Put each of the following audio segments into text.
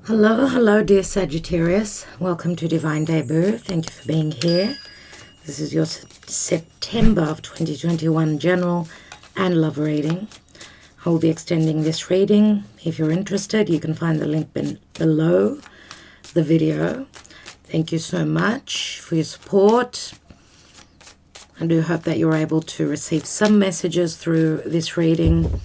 Hello, dear Sagittarius. Welcome to Divine Debut. Thank you for being here. This is your September of 2021 general and love reading. I will be extending this reading. If you're interested, you can find the link below the video. Thank you so much for your support. I do hope that you're able to receive some messages through this reading.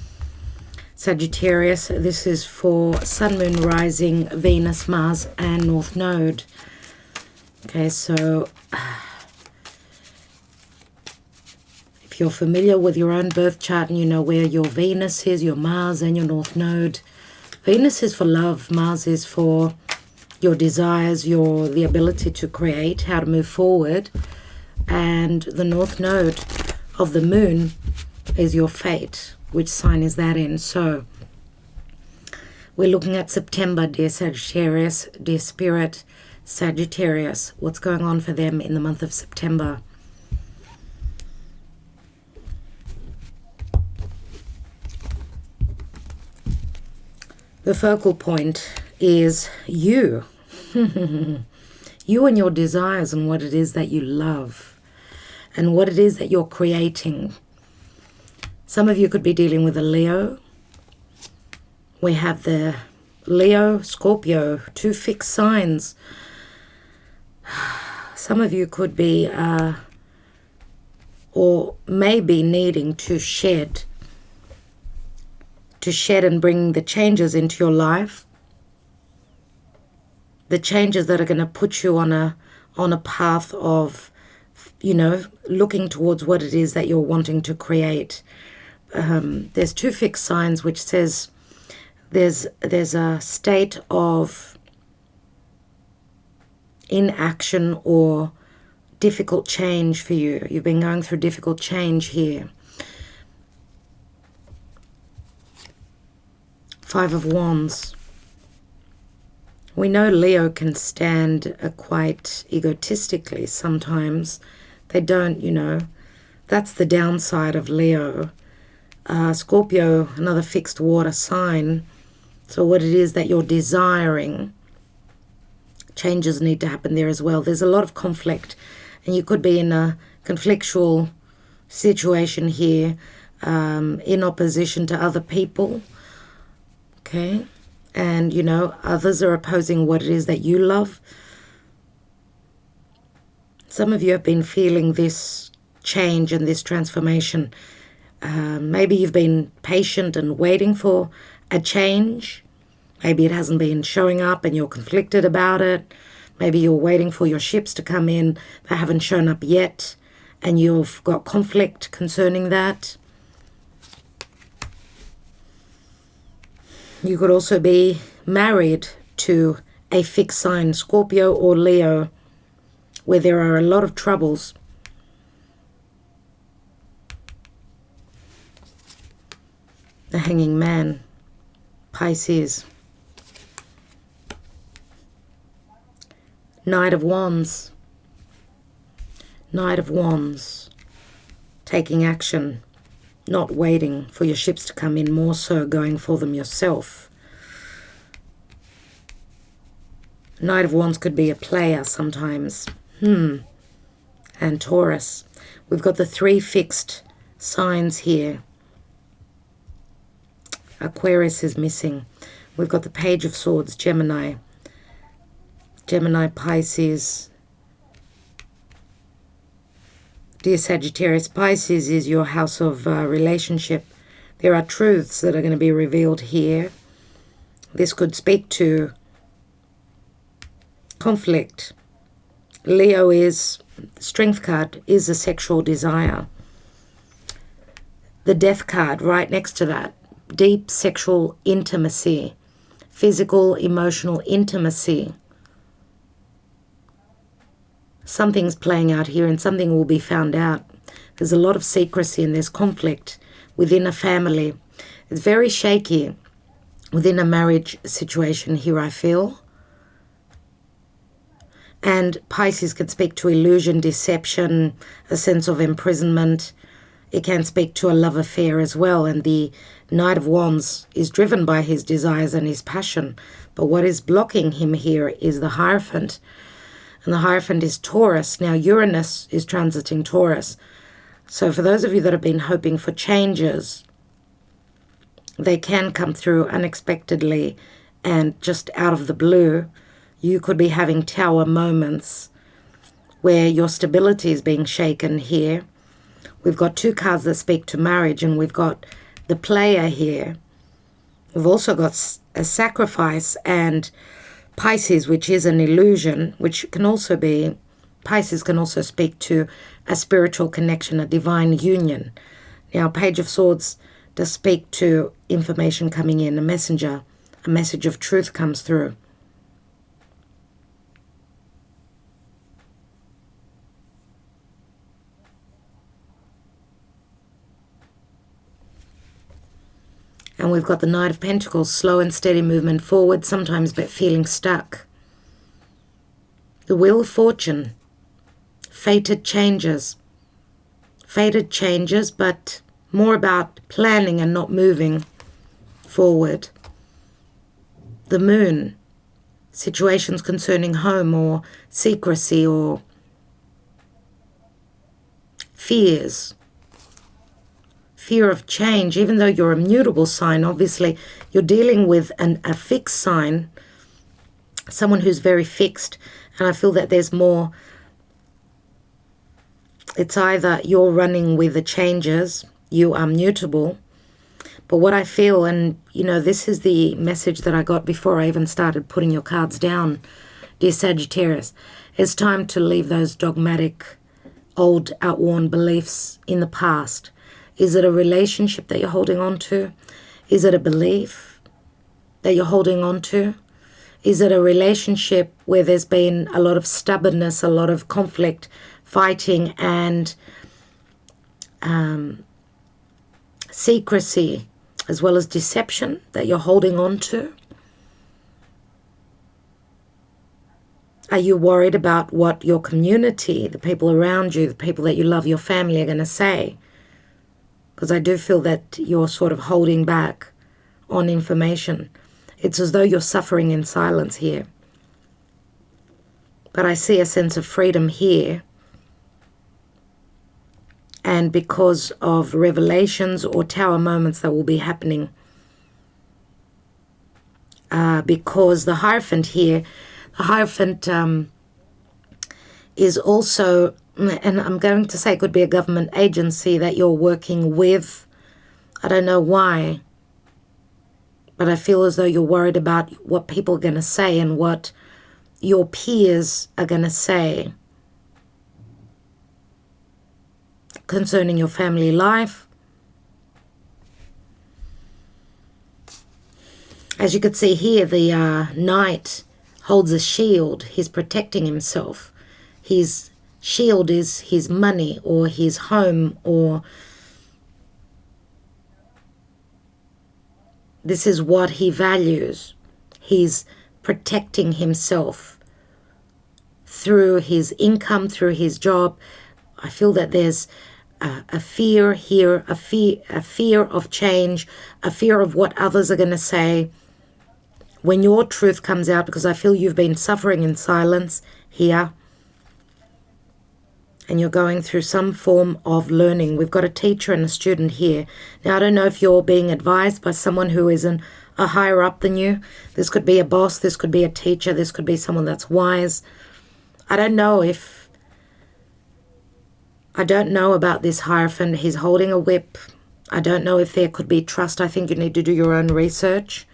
Sagittarius, this is for Sun, Moon, Rising, Venus, Mars, and North Node. Okay, so if you're familiar with your own birth chart and you know where your Venus is, your Mars, and your North Node. Venus is for love, Mars is for your desires, the ability to create, how to move forward. And the North Node of the Moon is your fate. Which sign is that in? So we're looking at September, dear Sagittarius, dear Spirit, Sagittarius. What's going on for them in the month of September? The focal point is you. You and your desires and what it is that you love and what it is that you're creating. Some of you could be dealing with a Leo. We have the Leo, Scorpio, two fixed signs. Some of you could be or maybe needing to shed and bring the changes into your life. The changes that are going to put you on a path of, looking towards what it is that you're wanting to create. There's two fixed signs which says there's a state of inaction or difficult change for you. You've been going through difficult change here. Five of Wands. We know Leo can stand quite egotistically sometimes. They don't, that's the downside of Leo. Scorpio, another fixed water sign. So what it is that you're desiring, changes need to happen there as well. There's a lot of conflict, and you could be in a conflictual situation here, in opposition to other people. Okay, and others are opposing what it is that you love. Some of you have been feeling this change and this transformation. Maybe you've been patient and waiting for a change. Maybe it hasn't been showing up and you're conflicted about it. Maybe you're waiting for your ships to come in. They haven't shown up yet and you've got conflict concerning that. You could also be married to a fixed sign, Scorpio or Leo, where there are a lot of troubles. The Hanging Man, Pisces. Knight of Wands. Knight of Wands. Taking action, not waiting for your ships to come in, more so going for them yourself. Knight of Wands could be a player sometimes. And Taurus. We've got the three fixed signs here. Aquarius is missing. We've got the Page of Swords, Gemini. Gemini, Pisces. Dear Sagittarius, Pisces is your house of relationship. There are truths that are going to be revealed here. This could speak to conflict. Leo is, Strength card is a sexual desire. The Death card right next to that. Deep sexual intimacy, physical, emotional intimacy. Something's playing out here and something will be found out. There's a lot of secrecy and there's conflict within a family. It's very shaky within a marriage situation here, I feel. And Pisces can speak to illusion, deception, a sense of imprisonment. It can speak to a love affair as well. And the Knight of Wands is driven by his desires and his passion. But what is blocking him here is the Hierophant. And the Hierophant is Taurus. Now Uranus is transiting Taurus. So for those of you that have been hoping for changes, they can come through unexpectedly and just out of the blue. You could be having tower moments where your stability is being shaken here. We've got two cards that speak to marriage, and we've got the Player here. We've also got a Sacrifice and Pisces, which is an illusion, which can also be, Pisces can also speak to a spiritual connection, a divine union. Now, Page of Swords does speak to information coming in, a messenger, a message of truth comes through. And we've got the Knight of Pentacles, slow and steady movement forward, sometimes but feeling stuck. The Wheel of Fortune, fated changes. Fated changes, but more about planning and not moving forward. The Moon, situations concerning home or secrecy or fears. Fear of change, even though you're a mutable sign, obviously you're dealing with a fixed sign, someone who's very fixed. And I feel that there's more, it's either you're running with the changes, you are mutable. But what I feel, and you know, this is the message that I got before I even started putting your cards down, dear Sagittarius, it's time to leave those dogmatic, old, outworn beliefs in the past. Is it a relationship that you're holding on to? Is it a belief that you're holding on to? Is it a relationship where there's been a lot of stubbornness, a lot of conflict, fighting, and secrecy, as well as deception that you're holding on to? Are you worried about what your community, the people around you, the people that you love, your family are going to say? Because I do feel that you're sort of holding back on information. It's as though you're suffering in silence here. But I see a sense of freedom here. And because of revelations or tower moments that will be happening. Because the Hierophant here, the Hierophant is also, and I'm going to say it could be a government agency that you're working with. I don't know why, but I feel as though you're worried about what people are going to say and what your peers are going to say concerning your family life. As you could see here, the Knight holds a shield. He's protecting himself. His shield is his money or his home, or this is what he values. He's protecting himself through his income, through his job. I feel that there's a fear here, a fear of change, a fear of what others are going to say when your truth comes out, because I feel you've been suffering in silence here. And you're going through some form of learning. We've got a teacher and a student here. Now, I don't know if you're being advised by someone who isn't a higher up than you. This could be a boss. This could be a teacher. This could be someone that's wise. I don't know about this Hierophant. He's holding a whip. I don't know if there could be trust. I think you need to do your own research.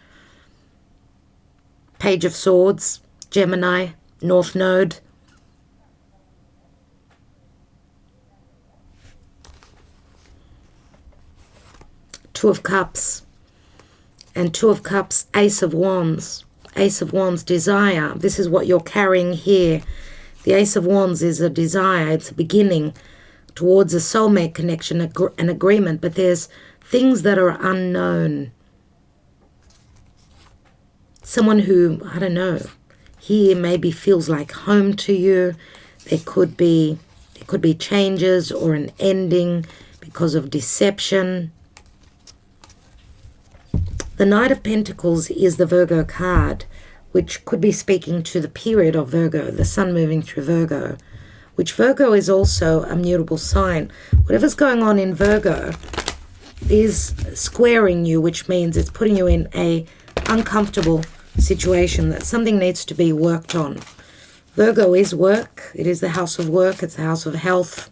Page of Swords, Gemini, North Node. Two of Cups, and Two of Cups, Ace of Wands. Ace of Wands, desire. This is what you're carrying here. The Ace of Wands is a desire. It's a beginning towards a soulmate connection, an agreement, but there's things that are unknown. Someone who, I don't know, here maybe feels like home to you. There could be changes or an ending, because of deception. The Knight of Pentacles is the Virgo card, which could be speaking to the period of Virgo, the sun moving through Virgo, which Virgo is also a mutable sign. Whatever's going on in Virgo is squaring you, which means it's putting you in a uncomfortable situation that something needs to be worked on. Virgo is work. It is the house of work. It's the house of health.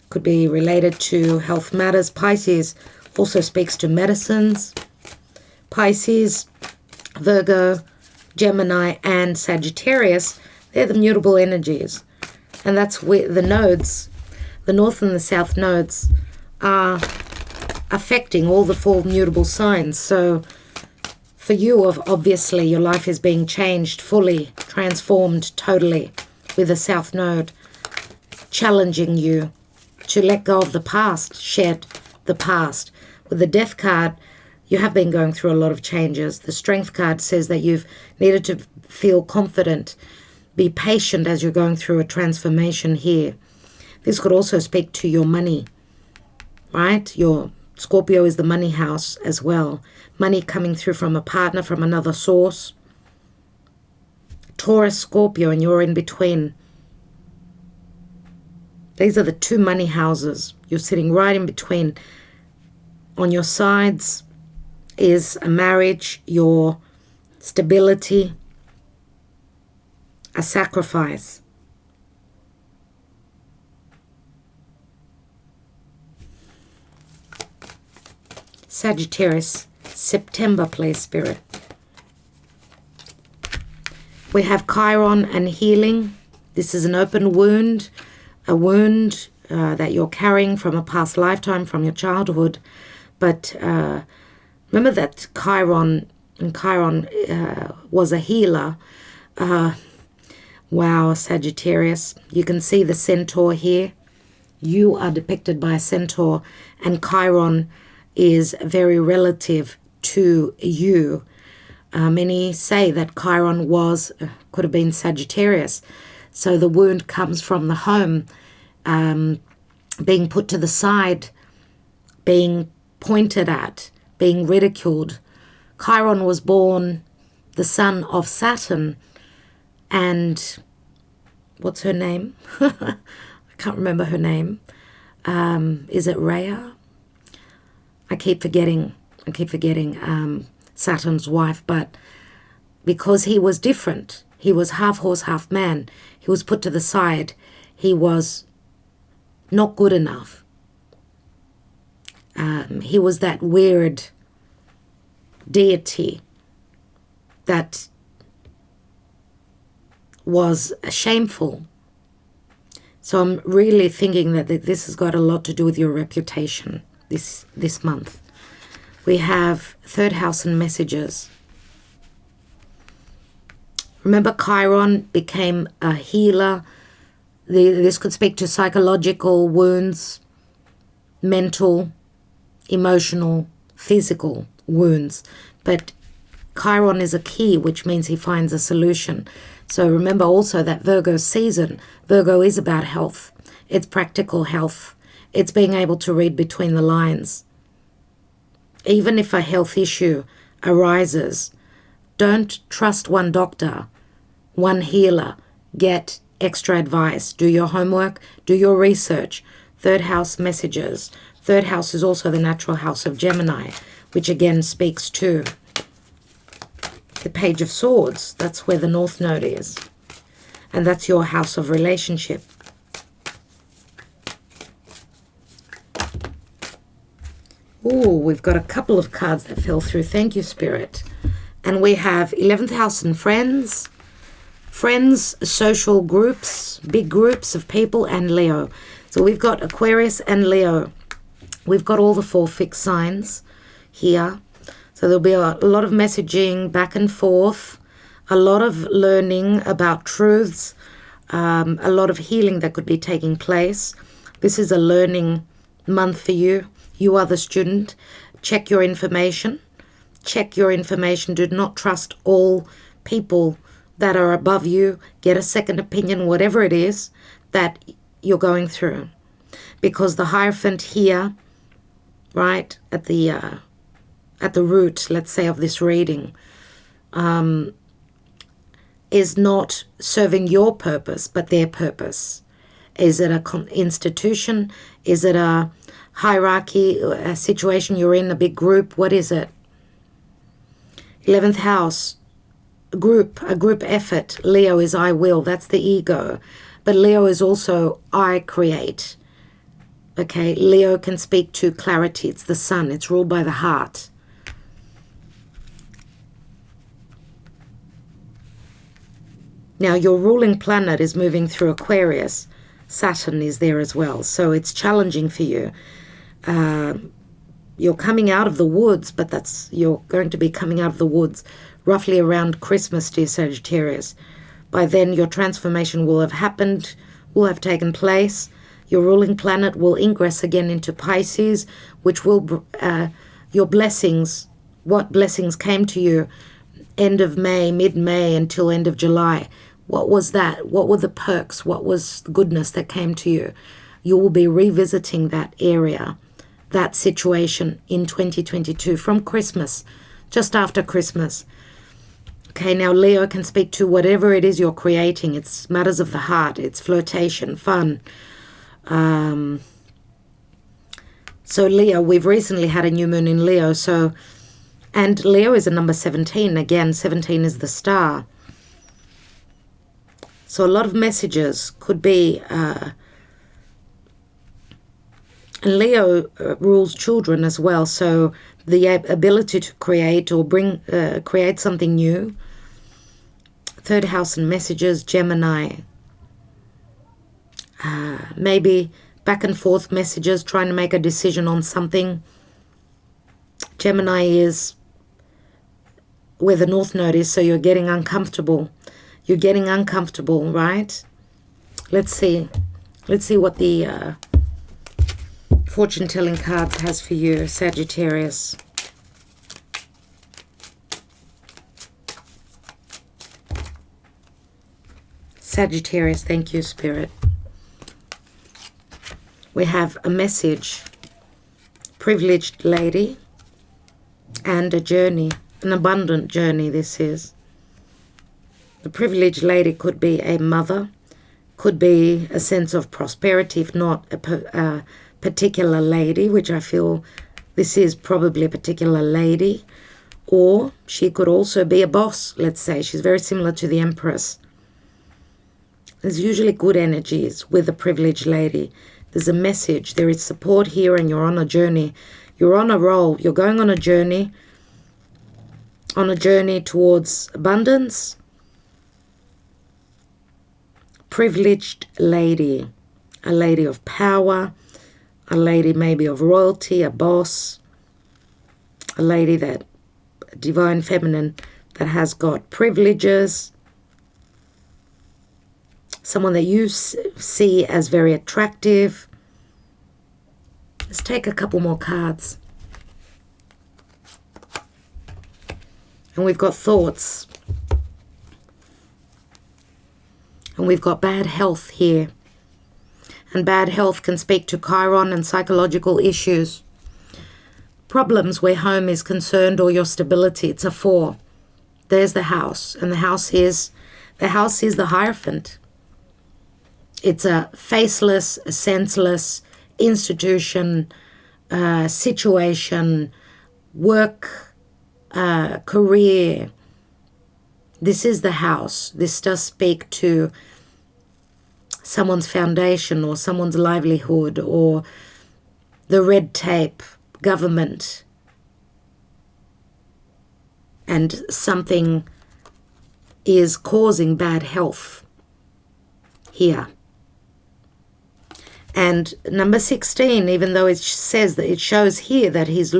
Could be related to health matters. Pisces also speaks to medicines. Pisces, Virgo, Gemini, and Sagittarius, they're the mutable energies. And that's where the nodes, the north and the south nodes, are affecting all the four mutable signs. So for you, obviously, your life is being changed fully, transformed totally with the south node, challenging you to let go of the past, shed the past. With the Death card, you have been going through a lot of changes. The Strength card says that you've needed to feel confident, be patient as you're going through a transformation here. This could also speak to your money, right? Your Scorpio is the money house as well. Money coming through from a partner, from another source. Taurus, Scorpio, and you're in between. These are the two money houses. You're sitting right in between. On your sides is a marriage, your stability, a sacrifice. Sagittarius, September, please, Spirit. We have Chiron and healing. This is an open wound, a wound that you're carrying from a past lifetime, from your childhood. But remember that Chiron was a healer. Wow, Sagittarius. You can see the centaur here. You are depicted by a centaur, and Chiron is very relative to you. Many say that Chiron could have been Sagittarius. So the wound comes from the home, being put to the side, being pointed at, being ridiculed. Chiron was born the son of Saturn, and what's her name? I can't remember her name. Is it Rhea? I keep forgetting Saturn's wife, but because he was different, he was half horse, half man, he was put to the side. He was not good enough. He was that weird deity that was shameful. So I'm really thinking that this has got a lot to do with your reputation this month. We have third house and messages. Remember, Chiron became a healer. This could speak to psychological wounds, mental, emotional, physical wounds. But Chiron is a key, which means he finds a solution. So remember also that Virgo season, Virgo is about health. It's practical health. It's being able to read between the lines. Even if a health issue arises, don't trust one doctor, one healer. Get extra advice. Do your homework. Do your research. Third house messages. Third house is also the natural house of Gemini, which again speaks to the Page of Swords. That's where the North Node is. And that's your house of relationship. Ooh, we've got a couple of cards that fell through. Thank you, Spirit. And we have 11th house and friends. Friends, social groups, big groups of people, and Leo. So we've got Aquarius and Leo. We've got all the four fixed signs here. So there'll be a lot of messaging back and forth, a lot of learning about truths, a lot of healing that could be taking place. This is a learning month for you. You are the student. Check your information. Check your information. Do not trust all people that are above you. Get a second opinion, whatever it is that you're going through. Because the Hierophant here, right, at the root, let's say, of this reading, is not serving your purpose, but their purpose. Is it an institution? Is it a hierarchy, a situation you're in, a big group? What is it? 11th house, a group effort. Leo is I will, that's the ego. But Leo is also I create. Okay, Leo can speak to clarity. It's the sun. It's ruled by the heart. Now, your ruling planet is moving through Aquarius. Saturn is there as well. So it's challenging for you. You're coming out of the woods, but you're going to be coming out of the woods roughly around Christmas, dear Sagittarius. By then, your transformation will have happened, will have taken place. Your ruling planet will ingress again into Pisces, which will, your blessings, what blessings came to you end of May, mid-May until end of July. What was that? What were the perks? What was the goodness that came to you? You will be revisiting that area, that situation in 2022 from Christmas, just after Christmas. Okay, now Leo can speak to whatever it is you're creating. It's matters of the heart. It's flirtation, fun. So Leo, we've recently had a new moon in Leo. And Leo is a number 17. Again, 17 is the star. So a lot of messages could be, and Leo rules children as well. So the ability to create or create something new. Third house and messages, Gemini. Maybe back and forth messages, trying to make a decision on something. Gemini is where the North Node is, so you're getting uncomfortable. You're getting uncomfortable, right? Let's see. Let's see what the fortune-telling cards has for you, Sagittarius. Sagittarius, thank you, Spirit. We have a message, privileged lady, and a journey, an abundant journey this is. The privileged lady could be a mother, could be a sense of prosperity, if not a particular lady, which I feel this is probably a particular lady, or she could also be a boss, let's say. She's very similar to the Empress. There's usually good energies with a privileged lady. There's a message, there is support here, and you're on a journey. You're on a roll. You're going on a journey towards abundance. Privileged lady, a lady of power, a lady maybe of royalty, a boss, a lady that, divine feminine, that has got privileges, someone that you see as very attractive. Let's take a couple more cards. And we've got thoughts. And we've got bad health here. And bad health can speak to Chiron and psychological issues. Problems where home is concerned or your stability. It's a 4. There's the house. And the house is the Hierophant. It's a faceless, a senseless institution, situation, work, career. This is the house. This does speak to someone's foundation or someone's livelihood or the red tape, government, and something is causing bad health here. And number 16, even though it says that it shows here that he's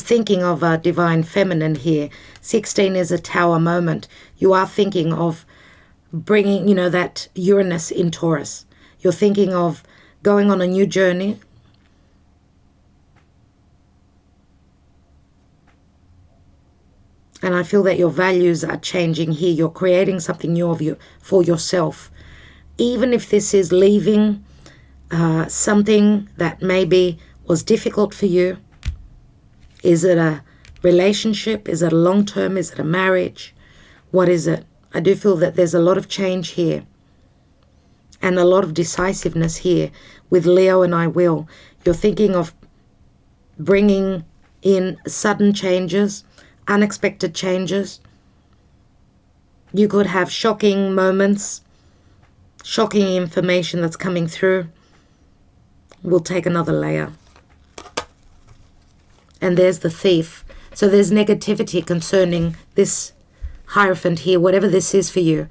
thinking of a divine feminine here. 16 is a tower moment. You are thinking of bringing, that Uranus in Taurus. You're thinking of going on a new journey. And I feel that your values are changing here. You're creating something new for yourself. Even if this is leaving something that maybe was difficult for you. Is it a relationship? Is it a long-term? Is it a marriage? What is it? I do feel that there's a lot of change here and a lot of decisiveness here with Leo and I will. You're thinking of bringing in sudden changes, unexpected changes. You could have shocking moments, shocking information that's coming through. We'll take another layer. And there's the Thief. So there's negativity concerning this Hierophant here, whatever this is for you,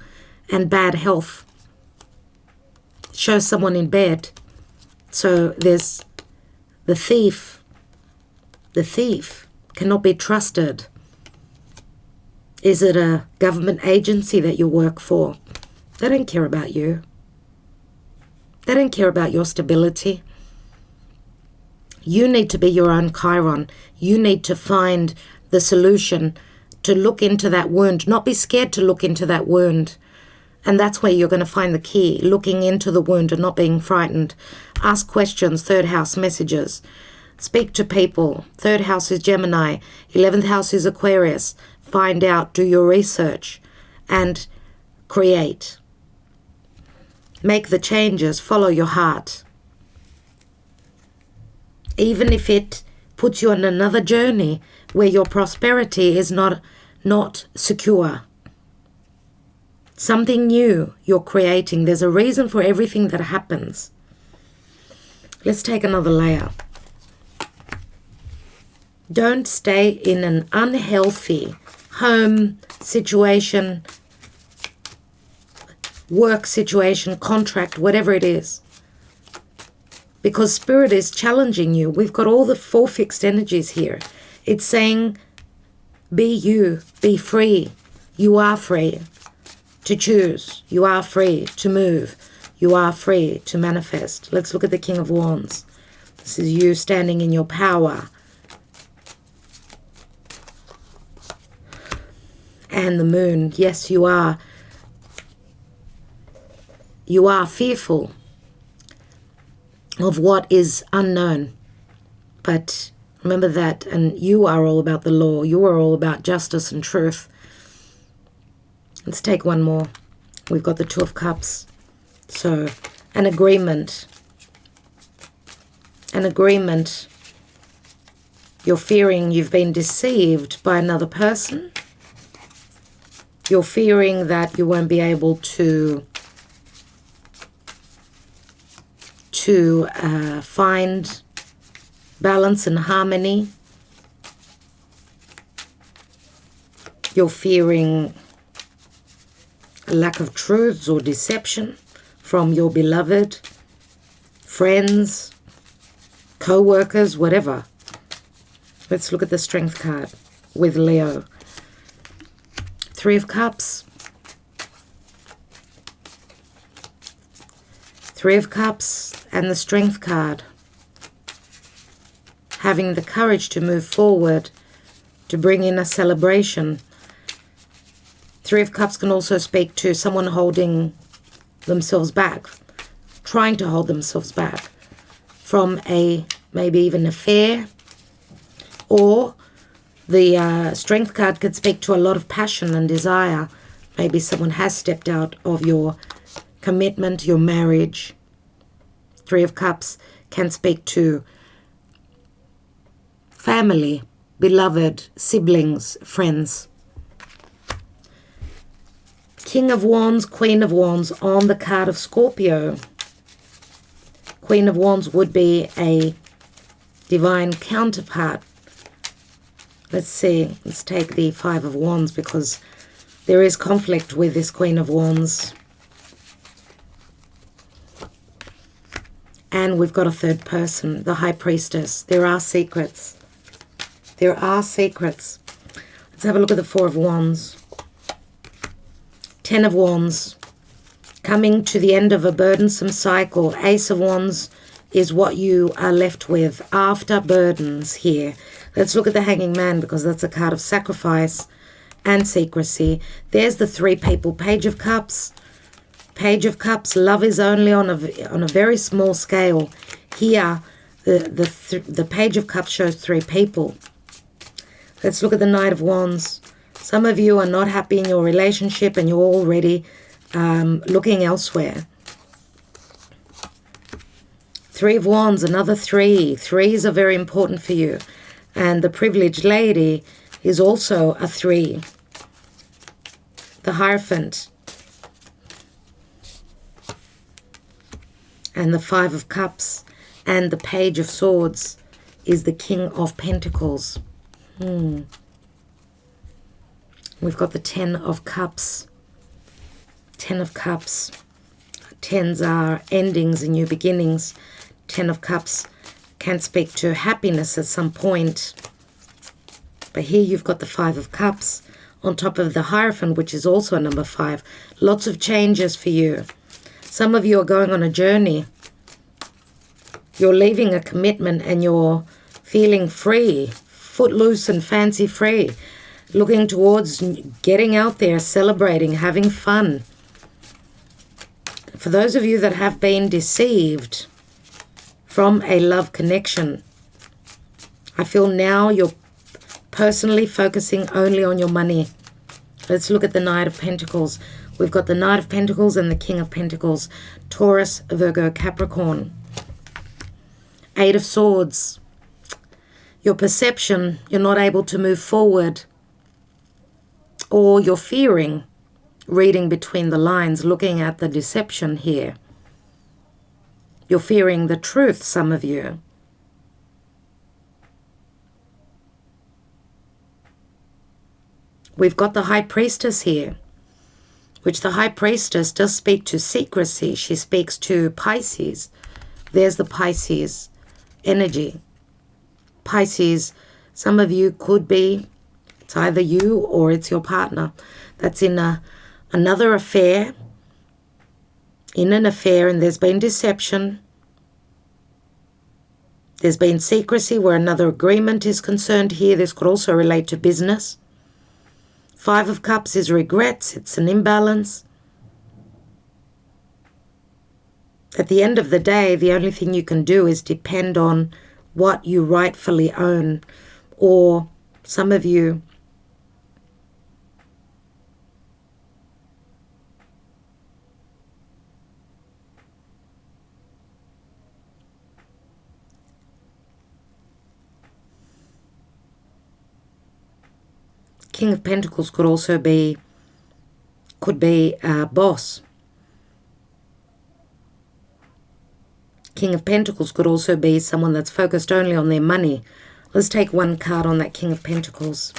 and bad health. Shows someone in bed. So there's the Thief. The Thief cannot be trusted. Is it a government agency that you work for? They don't care about you. They don't care about your stability. You need to be your own Chiron. You need to find the solution, to look into that wound, not be scared to look into that wound. And that's where you're going to find the key, looking into the wound and not being frightened. Ask questions, third house messages. Speak to people. Third house is Gemini. 11th house is Aquarius. Find out, do your research, and create. Make the changes, follow your heart. Even if it puts you on another journey where your prosperity is not secure. Something new you're creating. There's a reason for everything that happens. Let's take another layer. Don't stay in an unhealthy home situation, work situation, contract, whatever it is. Because Spirit is challenging you. We've got all the 4 fixed energies here. It's saying, be you, be free. You are free to choose. You are free to move. You are free to manifest. Let's look at the King of Wands. This is you standing in your power. And the Moon. Yes, you are. You are fearful of what is unknown. But remember that, and you are all about the law. You are all about justice and truth. Let's take one more. We've got the Two of Cups. So, an agreement. An agreement. You're fearing you've been deceived by another person. You're fearing that you won't be able to find balance and harmony. You're fearing a lack of truths or deception from your beloved, friends, co-workers, whatever. Let's look at the Strength card with Leo. 3 of Cups. 3 of Cups and the Strength card. Having the courage to move forward, to bring in a celebration. 3 of Cups can also speak to someone holding themselves back, trying to hold themselves back from a maybe even affair, or the Strength card could speak to a lot of passion and desire. Maybe someone has stepped out of your commitment, your marriage. 3 of Cups can speak to family, beloved, siblings, friends. King of Wands, Queen of Wands on the card of Scorpio. Queen of Wands would be a divine counterpart. Let's see. Let's take the 5 of Wands because there is conflict with this Queen of Wands. And we've got a third person, the High Priestess. There are secrets. There are secrets. Let's have a look at the 4 of Wands. 10 of Wands. Coming to the end of a burdensome cycle. Ace of Wands is what you are left with after burdens here. Let's look at the Hanging Man because that's a card of sacrifice and secrecy. There's the 3 people. Page of Cups. Page of Cups, love is only on a very small scale. Here, the Page of Cups shows 3 people. Let's look at the Knight of Wands. Some of you are not happy in your relationship and you're already looking elsewhere. 3 of Wands, another 3. 3s are very important for you. And the privileged lady is also a 3. The Hierophant. And the 5 of Cups. And the Page of Swords is the King of Pentacles. We've got the 10 of Cups. 10 of Cups. 10s are endings and new beginnings. 10 of Cups can speak to happiness at some point. But here you've got the 5 of Cups on top of the Hierophant, which is also a number 5. Lots of changes for you. Some of you are going on a journey. You're leaving a commitment and you're feeling free, footloose and fancy free. Looking towards getting out there, celebrating, having fun. For those of you that have been deceived from a love connection, I feel now you're personally focusing only on your money. Let's look at the Knight of Pentacles. We've got the Knight of Pentacles and the King of Pentacles. Taurus, Virgo, Capricorn. 8 of Swords. Your perception, you're not able to move forward. Or you're fearing, reading between the lines, looking at the deception here. You're fearing the truth, some of you. We've got the High Priestess here, which the High Priestess does speak to secrecy. She speaks to Pisces. There's the Pisces energy. Pisces, some of you could be, it's either you or it's your partner that's in another affair, in an affair, and there's been deception. There's been secrecy where another agreement is concerned here. This could also relate to business. 5 of Cups is regrets. It's an imbalance. At the end of the day, the only thing you can do is depend on what you rightfully own. Or some of you King of Pentacles could also be, a boss. King of Pentacles could also be someone that's focused only on their money. Let's take one card on that King of Pentacles.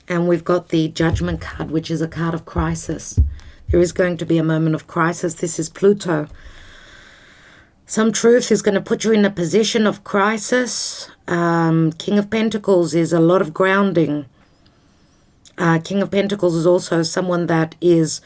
And we've got the Judgment card, which is a card of crisis. There is going to be a moment of crisis. This is Pluto. Some truth is going to put you in a position of crisis. King of Pentacles is a lot of grounding. King of Pentacles is also someone that is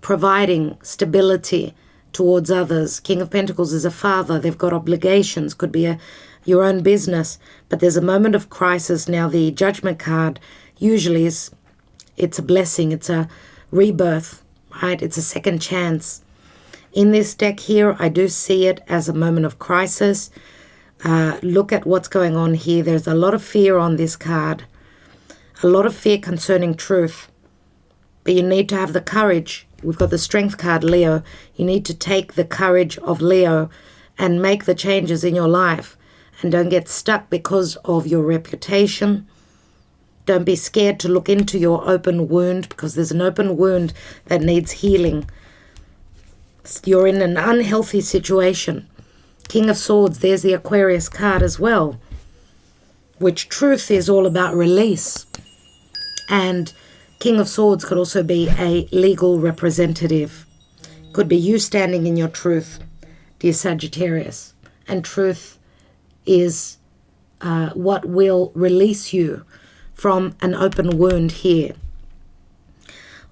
providing stability towards others. King of Pentacles is a father. They've got obligations. Could be your own business. But there's a moment of crisis. Now, the Judgment card usually is, it's a blessing. It's a rebirth, right? It's a second chance. In this deck here, I do see it as a moment of crisis. Look at what's going on here. There's a lot of fear on this card. A lot of fear concerning truth. But you need to have the courage. We've got the Strength card, Leo. You need to take the courage of Leo and make the changes in your life. And don't get stuck because of your reputation. Don't be scared to look into your open wound, because there's an open wound that needs healing. You're in an unhealthy situation. King of Swords, there's the Aquarius card as well, which truth is all about release. And King of Swords could also be a legal representative. Could be you standing in your truth, dear Sagittarius. And truth is what will release you from an open wound here.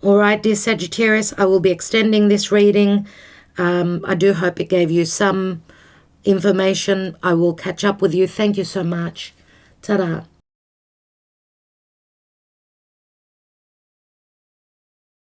All right, dear Sagittarius, I will be extending this reading. I do hope it gave you some information. I will catch up with you. Thank you so much. Ta-da.